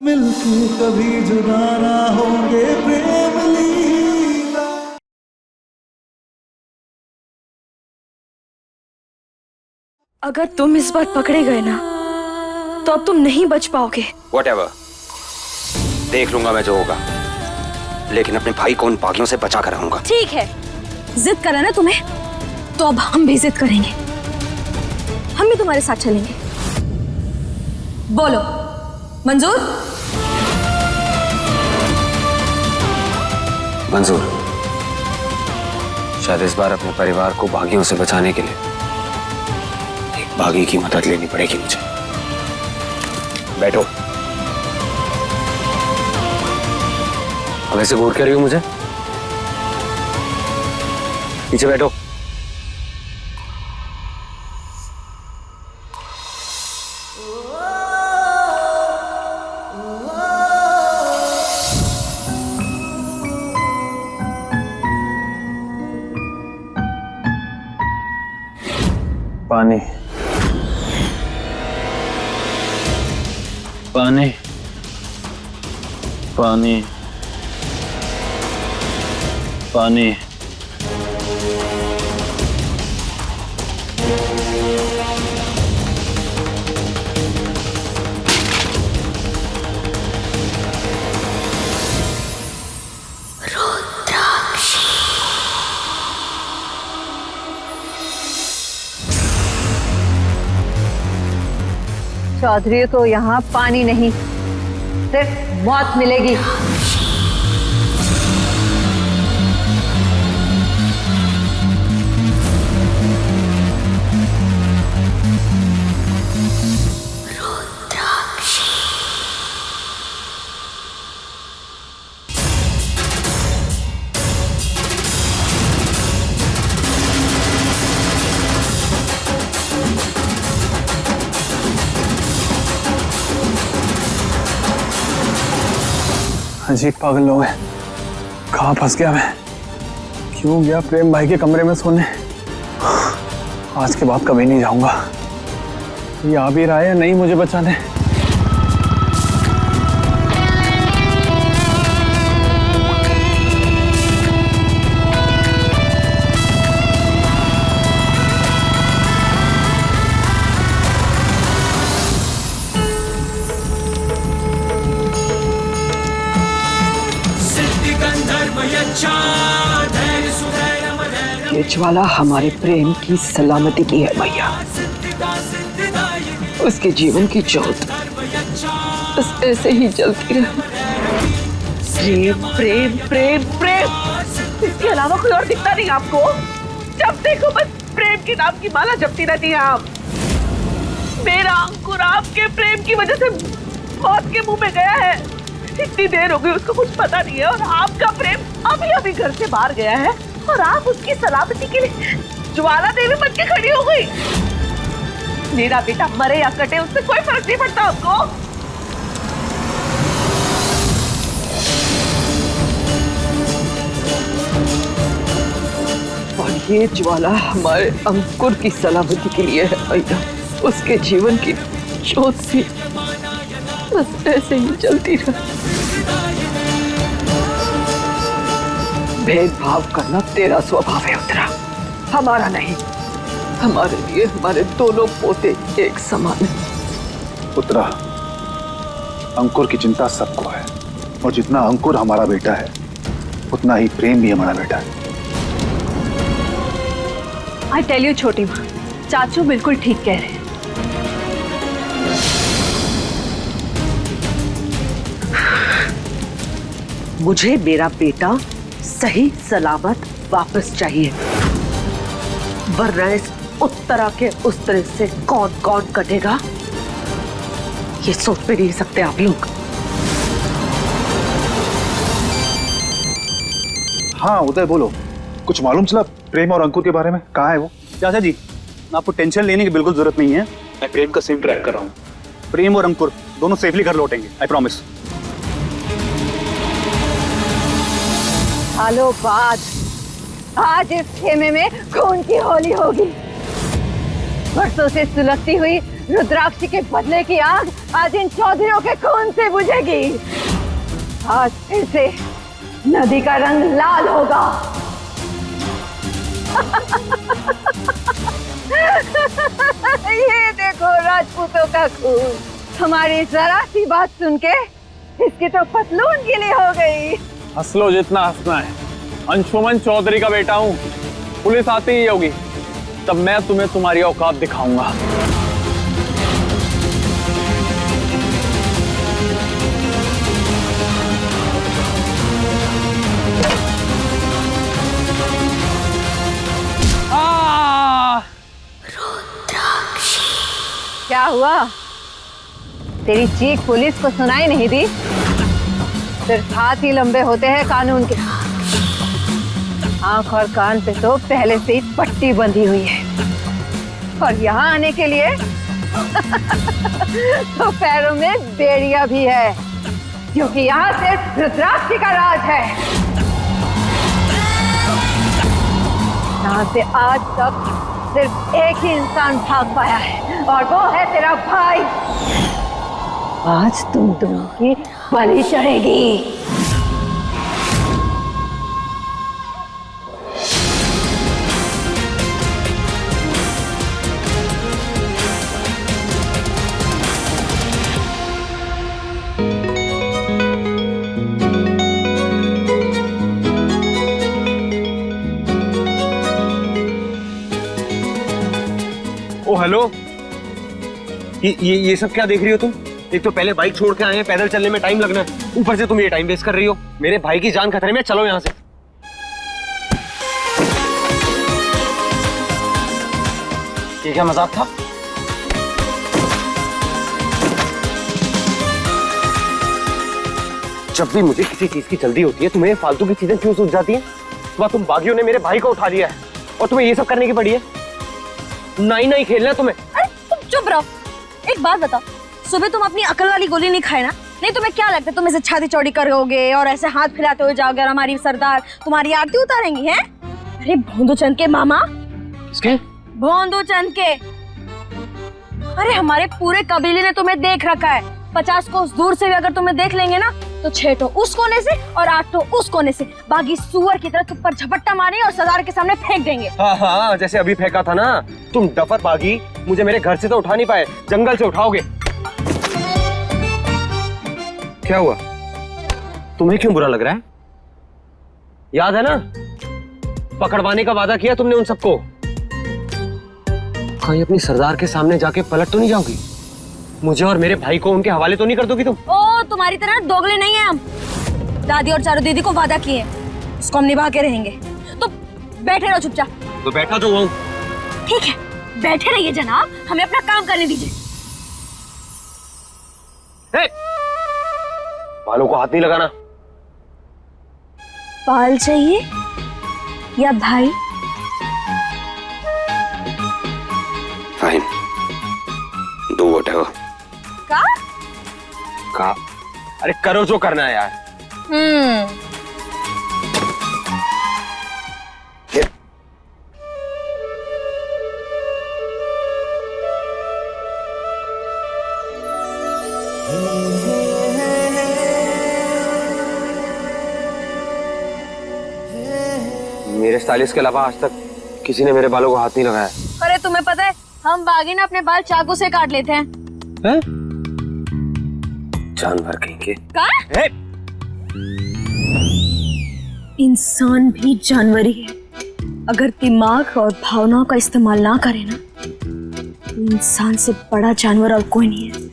मिलके कभी जुदा ना होंगे प्रेम लीला। अगर तुम इस बार पकड़े गए ना तो अब तुम नहीं बच पाओगे। Whatever, देख लूंगा मैं जो होगा, लेकिन अपने भाई को उन पागियों से बचा कर रहूंगा। ठीक है, जिद करा ना तुम्हें, तो अब हम भी जिद करेंगे। हम भी तुम्हारे साथ चलेंगे। बोलो, मंजूर? मंजूर। शायद इस बार अपने परिवार को बागियों से बचाने के लिए एक बागी की मदद लेनी पड़ेगी मुझे। बैठो। अब ऐसे घूर के रही हो मुझे? पीछे बैठो। पानी पानी पानी पानी। चौधरी को यहाँ पानी नहीं, सिर्फ मौत मिलेगी। अजीब पागल लोग हैं। कहाँ फंस गया मैं? क्यों गया प्रेम भाई के कमरे में सोने? आज के बाद कभी नहीं जाऊंगा। ये आ भी रहा है या नहीं मुझे बचाने? ये ज्वाला हमारे प्रेम की सलामती की है मैया। उसके जीवन की ज्योत बस ऐसे ही जलती रहे। प्रेम प्रेम प्रेम प्रेम, इसके अलावा कोई और दिखता नहीं आपको? जब देखो बस प्रेम के नाम की माला जपती रहती है आप। मेरा अंकुर आपके प्रेम की वजह से मौत के मुंह में गया है। इतनी देर हो गई उसको कुछ पता नहीं है, और आपका प्रेम अभी अभी घर से बाहर गया है और आप उसकी सलामती के लिए ज्वाला देवी बन के खड़ी हो गई। मेरा बेटा मरे या कटे उससे कोई फर्क नहीं पड़ता आपको। और ये ज्वाला हमारे अंकुर की सलामती के लिए है भैया। उसके जीवन की ज्योत भी बस ऐसे ही जलती रहे। भेदभाव करना तेरा स्वभाव है उत्तरा, हमारा नहीं। हमारे लिए हमारे दोनों पोते एक समान है। उत्तरा, अंकुर की चिंता सबको है, और जितना अंकुर हमारा बेटा है उतना ही प्रेम भी हमारा बेटा है। आई टेल यू छोटी माँ, चाचू बिल्कुल ठीक कह रहे हैं। मुझे मेरा बेटा सही सलामत वापस चाहिए, वरना इस उत्तरा के उस तरह से कौन कौन कटेगा ये सोच भी नहीं सकते आप लोग। हाँ उदय, बोलो। कुछ मालूम चला प्रेम और अंकुर के बारे में? कहाँ है वो? चाचा जी, आपको टेंशन लेने की बिल्कुल जरूरत नहीं है। मैं प्रेम का सिम ट्रैक कर रहा हूँ। प्रेम और अंकुर दोनों सेफली घर लौटेंगे, आई प्रॉमिस। सालों बाद आज इस खेमे में खून की होली होगी। बरसों से सुलगती हुई रुद्राक्ष के बदले की आग आज इन चौधरियों के खून से बुझेगी। आज फिर से नदी का रंग लाल होगा। ये देखो राजपूतों का खून। हमारी जरा सी बात सुन के इसकी तो पतलून गीली हो गई। हंस लो जितना हंसना है। अंशुमन चौधरी का बेटा हूँ। पुलिस आती ही होगी तब मैं तुम्हें तुम्हारी औकात दिखाऊंगा। क्या हुआ? तेरी चीख पुलिस को सुनाई नहीं दी? सिर्फ हाथ ही लंबे होते हैं कानून के। आंख और कान पे तो पहले से ही पट्टी बंधी हुई है, और यहाँ आने के लिए तो पैरों में बेड़िया भी है, क्योंकि यहाँ सिर्फ रुद्राक्ष का राज है। यहाँ से आज तक सिर्फ एक ही इंसान भाग पाया है, और वो है तेरा भाई। आज तुम दोनों की बलि चढ़ेगी। ओ हेलो, ये सब क्या देख रही हो तुम? एक तो पहले बाइक छोड़ के आए हैं, पैदल चलने में टाइम लगना है, ऊपर से तुम ये टाइम वेस्ट कर रही हो। मेरे भाई की जान खतरे में, चलो यहाँ से। ये क्या मजाक था? जब भी मुझे किसी चीज की जल्दी होती है तुम्हें फालतू की चीजें क्यों सूझ जाती हैं? वह तुम बागियों ने मेरे भाई को उठा लिया है और तुम्हें ये सब करने की पड़ी है। नहीं नहीं खेलना है तुम्हें। अरे तुम चुप रहो। एक बात बताओ, सुबह तुम अपनी अकल वाली गोली नहीं खाए ना? नहीं तुम्हें क्या लगता है तुम ऐसे छाती चौड़ी करोगे और ऐसे हाथ फैलाते हुए जाओगे और हमारी सरदार तुम्हारी आरती उतारेंगी हैं? अरे भोंदूचंद के मामा। इसके? भोंदूचंद के। अरे हमारे पूरे कबीले ने तुम्हें देख रखा है। 50 कोस दूर से भी अगर तुम्हें देख लेंगे ना तो 6 तो उस कोने से और 8 तो उस कोने से बागी सुअर की तरह तुम पर झपट्टा मारेंगे और सरदार के सामने फेंक देंगे। हाँ, जैसे अभी फेंका था ना। तुम डफर बागी मुझे मेरे घर से तो उठा नहीं पाए, जंगल से उठाओगे। क्या हुआ? तुम्हें क्यों बुरा लग रहा है? याद है ना पकड़वाने का वादा किया तुमने उन सबको। कहीं अपनी सरदार के सामने जाके पलट तो नहीं जाओगी? मुझे और मेरे भाई को उनके हवाले तो नहीं कर दोगी तुम? ओ तुम्हारी तरह दोगले नहीं है हम। दादी और चारू दीदी को वादा किए, उसको हम निभा के रहेंगे। तो बैठे रहो चुपचाप। तो बैठा तो हूँ। ठीक है बैठे रहिए जनाब, हमें अपना काम करने दीजिए। बालों को हाथ नहीं लगाना। बाल चाहिए या भाई? Fine, do whatever. का? अरे करो जो करना है यार। मेरे स्टाइलिस्ट के अलावा आज तक किसी ने मेरे बालों को हाथ नहीं लगाया। अरे तुम्हें पता है हम बागी ना अपने बाल चाकू से काट लेते हैं। हैं? जानवर कहेंगे। का? इंसान भी जानवर ही है। अगर दिमाग और भावनाओं का इस्तेमाल ना करे ना तो इंसान से बड़ा जानवर और कोई नहीं है।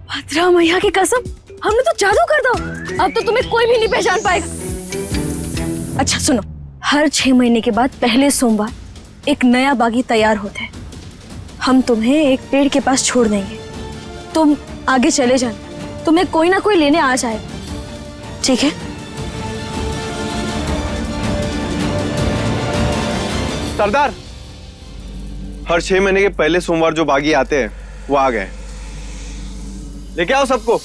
भद्रा मैया की कसम, हमने तो जादू कर दो। अब तो तुम्हें कोई भी नहीं पहचान पाएगा। अच्छा सुनो, हर 6 महीने के बाद पहले सोमवार एक नया बागी तैयार होता है। हम तुम्हें एक पेड़ के पास छोड़ देंगे, तुम आगे चले जाना, तुम्हें कोई ना कोई लेने आ जाएगा, ठीक है? सरदार, हर 6 महीने के पहले सोमवार जो बागी आते हैं वो आ गए। लेके आओ सबको।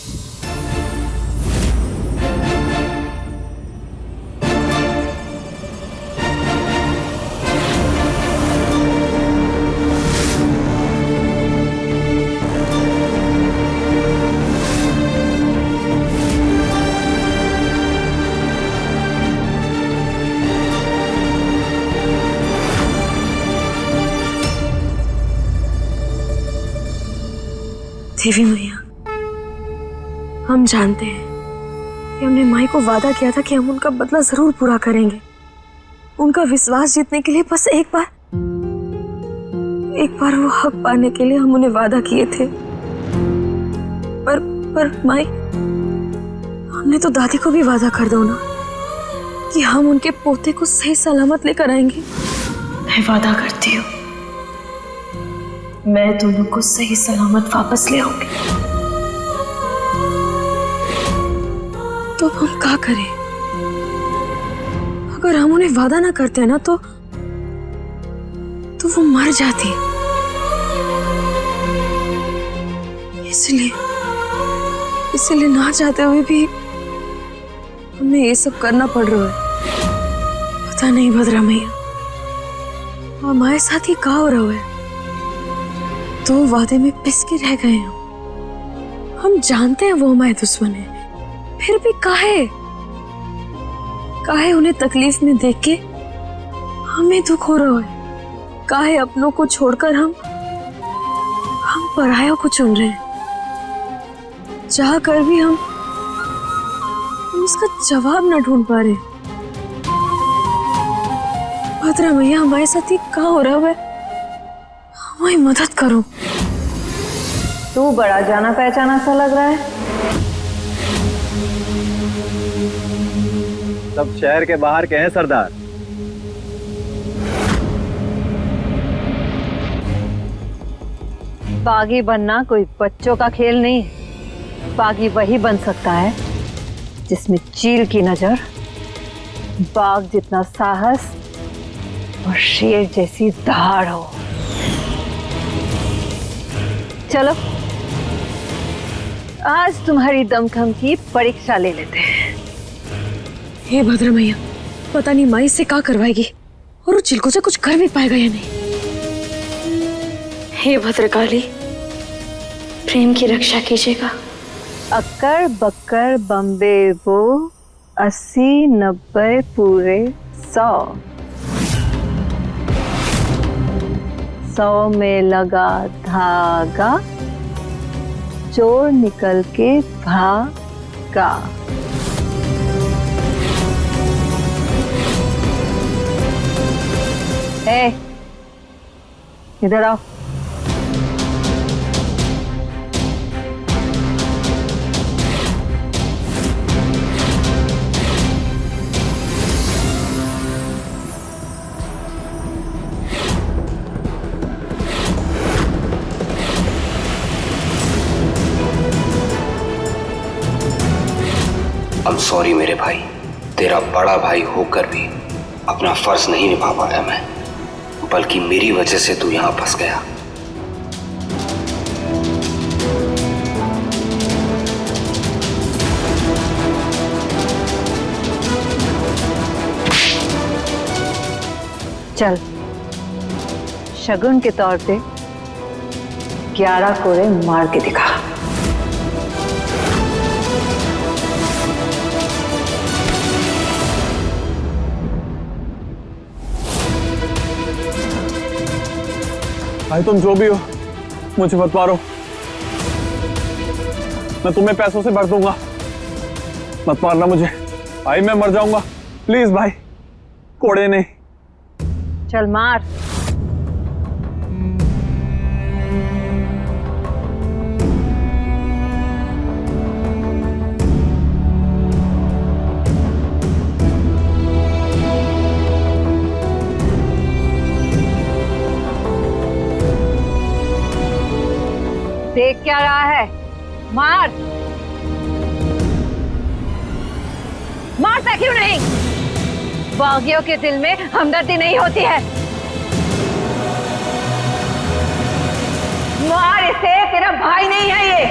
देवी मैया, हम जानते हैं कि हमने माई को वादा किया था कि हम उनका बदला जरूर पूरा करेंगे। उनका विश्वास जीतने के लिए बस एक बार वो हक पाने के लिए हम उन्हें वादा किए थे। पर माई, हमने तो दादी को भी वादा कर दो ना कि हम उनके पोते को सही सलामत लेकर आएंगे। मैं वादा करती हूँ, मैं दोनों को सही सलामत वापस ले आऊंगी। तो हम क्या करें? अगर हम उन्हें वादा ना करते ना तो वो मर जाती। इसलिए ना चाहते हुए भी हमें ये सब करना पड़ रहा है। पता नहीं भद्रा मैया, हमारे साथ ही क्या हो रहा है। तो वादे में पिस के रह गए हम जानते हैं वो हमारे दुश्मन है, फिर भी काहे उन्हें तकलीफ में देख के हमें दुख हो रहा है। काहे अपनों को छोड़कर हम परायों को चुन रहे हैं। चाह कर भी हम इसका जवाब न ढूंढ पा रहे। भद्रा मैया, हमारे साथ ही क्या हो रहा है, हमारी मदद करो। तू बड़ा जाना पहचाना सा लग रहा है। सब शहर के बाहर के हैं सरदार। बागी बनना कोई बच्चों का खेल नहीं। बागी वही बन सकता है जिसमें चील की नजर, बाघ जितना साहस और शेर जैसी दहाड़ हो। चलो, आज तुम्हारी दमखम की परीक्षा ले लेते हैं। हे भद्रा मैया, पता नहीं माई से क्या करवाएगी और वो चिलकोचा कुछ कर भी पाएगा या नहीं। हे भद्रकाली, प्रेम की रक्षा कीजिएगा। अक्कर बक्कर बम्बे वो 80 90 पूरे 100। 100 में लगा धागा, चोर निकल के भागा। इधर आओ। I'm sorry मेरे भाई, तेरा बड़ा भाई होकर भी अपना फर्ज नहीं निभा पाया मैं, बल्कि मेरी वजह से तू यहां फंस गया। चल, शगुन के तौर पे 11 कोड़े मार के दिखा। भाई तुम जो भी हो, मुझे मत मारो। मैं तुम्हें पैसों से भर दूंगा, मत मारना मुझे भाई, मैं मर जाऊंगा। प्लीज भाई, कोड़े नहीं। चल मार। देख क्या रहा है, मार। मारता क्यों नहीं? बागियों के दिल में हमदर्दी नहीं होती है। तेरा भाई नहीं है ये।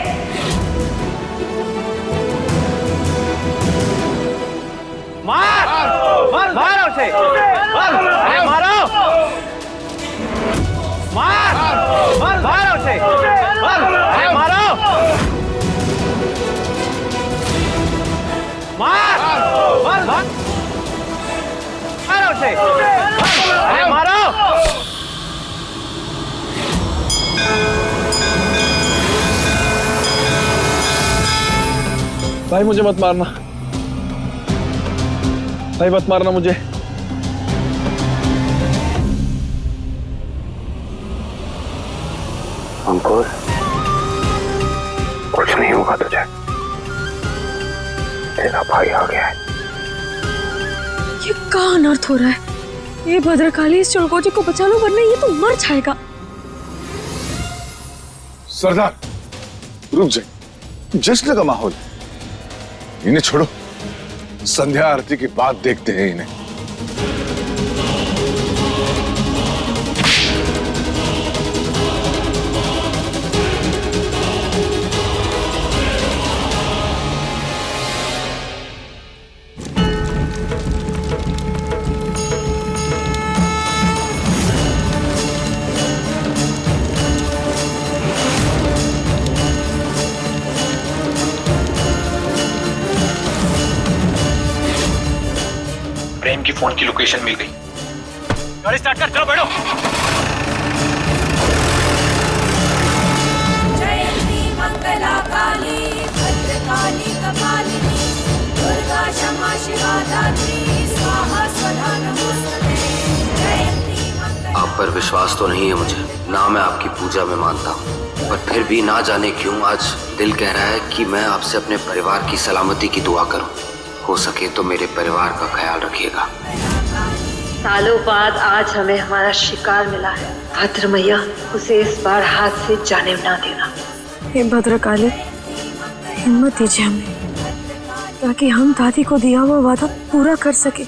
मारो उसे, अरे मारो, मारो उसे, अरे मारो, मारो उसे, अरे मारो। भाई मुझे मत मारना, भाई मत मारना मुझे। अंकुर, कुछ नहीं होगा तुझे, तेरा भाई आ गया है। ये क्या अनर्थ हो रहा है? ये भद्रकाली इस चुलकोजी को बचा लो वरना ये तो मर जाएगा। सरदार रुक जाए, जश्न का माहौल है, इन्हें छोड़ो, संध्या आरती की बात देखते हैं इन्हें। प्रेम की फोन की लोकेशन मिल गई। गाड़ी स्टार्ट कर, चलो बैठो। जयंती मंगला काली भद्रकाली कपालिनी दुर्गा क्षमा शिवा दात्री स्वाहा स्वधा नमोस्तुते। जयंती मंगला। आप पर विश्वास तो नहीं है मुझे, ना मैं आपकी पूजा में मानता हूँ, पर फिर भी ना जाने क्यों आज दिल कह रहा है कि मैं आपसे अपने परिवार की सलामती की दुआ करूं। हो सके तो मेरे परिवार का ख्याल रखिएगा। सालों बाद आज हमें हमारा शिकार मिला है। भद्र मैया उसे इस बार हाथ से जाने ना देना। हे भद्रकाली, हिम्मत दीजिए हमें ताकि हम दादी को दिया हुआ वादा पूरा कर सके।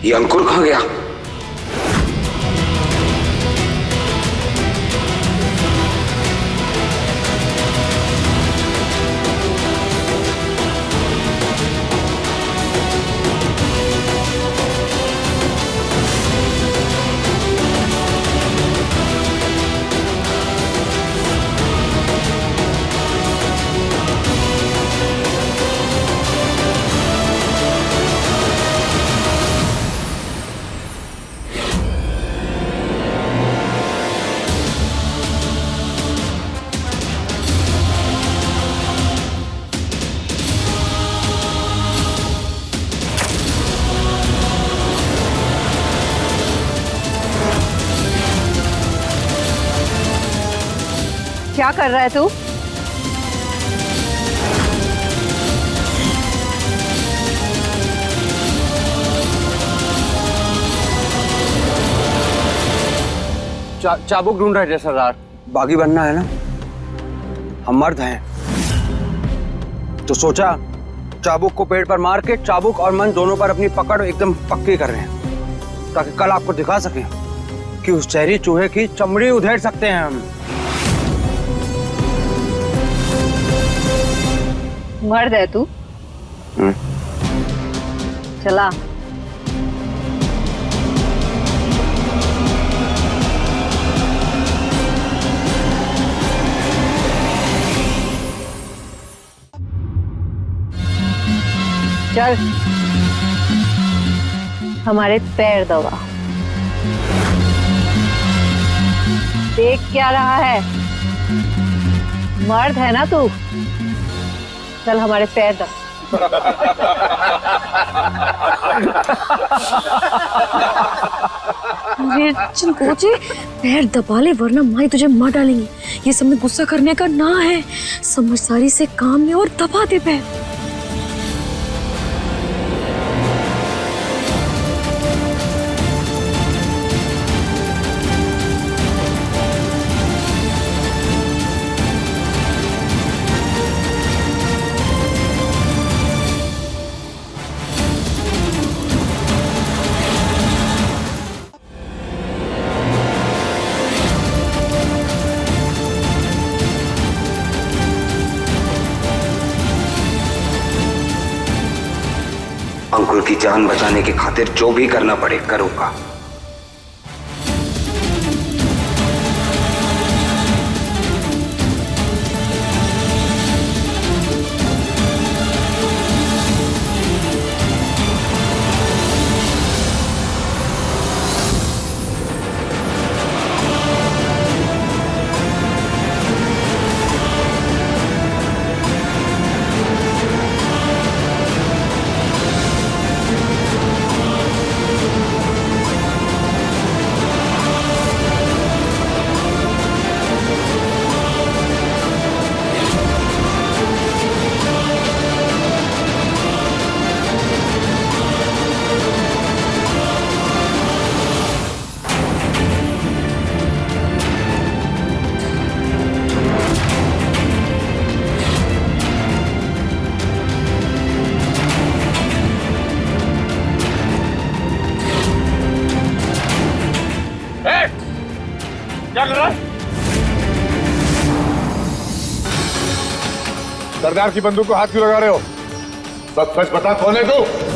ये अंकुर कहाँ गया? क्या कर रहा है तू? चाबुक ढूंढ रहे थे सरदार। बागी बनना है ना, हम मर्द हैं, तो सोचा चाबुक को पेड़ पर मार के चाबुक और मन दोनों पर अपनी पकड़ एकदम पक्की कर रहे हैं, ताकि कल आपको दिखा सकें कि उस जहरी चूहे की चमड़ी उधेड़ सकते हैं हम। मर्द है तू? चला। चल, हमारे पैर दबा। देख क्या रहा है? मर्द है ना तू? चल हमारे पैर दबा। चिलकोजी, पैर दबा ले वरना माई तुझे मार डालेंगी। ये सब में गुस्सा करने का ना है, समझदारी से काम में और दबा दे पैर। अंकुर की जान बचाने की खातिर जो भी करना पड़े करूंगा। क्या कर रहा है? सरदार की बंदूक को हाथ क्यों लगा रहे हो? सच सच बता, कौन है तू?